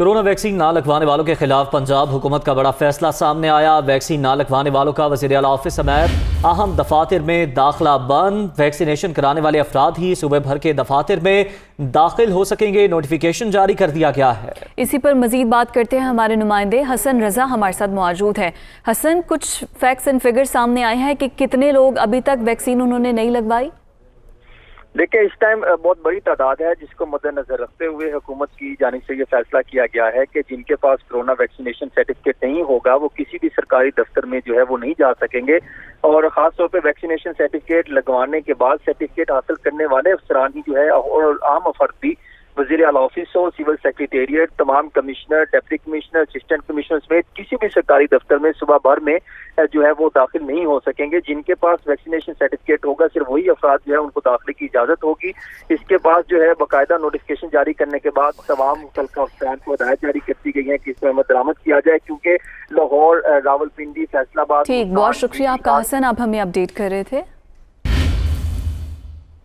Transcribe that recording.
Corona vaccine نہ لگوانے والوں کے خلاف پنجاب حکومت کا بڑا فیصلہ سامنے آیا۔ ویکسین نہ لگوانے والوں کا وزیر اعلیٰ آفس سمیت اہم دفاتر میں داخلہ بند۔ ویکسینیشن کرانے والے افراد ہی صوبے بھر کے دفاتر میں داخل ہو سکیں گے۔ نوٹیفیکیشن جاری کر دیا گیا ہے۔ اسی پر مزید بات کرتے ہیں، ہمارے نمائندے حسن رضا ہمارے ساتھ موجود ہیں۔ حسن، کچھ فیکٹس اینڈ فگر سامنے آئے ہیں کہ کتنے لوگ ابھی تک ویکسین انہوں نے نہیں لگوائی؟ دیکھیں، اس ٹائم بہت بڑی تعداد ہے جس کو مد نظر رکھتے ہوئے حکومت کی جانب سے یہ فیصلہ کیا گیا ہے کہ جن کے پاس کورونا ویکسینیشن سرٹیفکیٹ نہیں ہوگا وہ کسی بھی سرکاری دفتر میں جو ہے وہ نہیں جا سکیں گے، اور خاص طور پہ ویکسینیشن سرٹیفکیٹ لگوانے کے بعد سرٹیفکیٹ حاصل کرنے والے افسران ہی جو ہے اور عام افراد بھی وزیر اعلیٰ آفس ہو، سول سیکریٹریٹ، تمام commissioner, deputy commissioner, assistant commissioner سمیت کسی بھی سرکاری دفتر میں صبح بھر میں جو ہے وہ داخل نہیں ہو سکیں گے۔ جن کے پاس ویکسینیشن سرٹیفکیٹ ہوگا صرف وہی افراد جو ہے ان کو داخلے کی اجازت ہوگی۔ اس کے بعد جو ہے باقاعدہ نوٹیفکیشن جاری کرنے کے بعد تمام متعلقہ افسران کو ہدایت جاری کر دی گئی ہے کہ اس میں عمل درآمد کیا جائے، کیونکہ لاہور، راولپنڈی، فیصل آباد۔ ٹھیک، بہت شکریہ آپ کا حسن، آپ ہمیں اپڈیٹ کر رہے تھے۔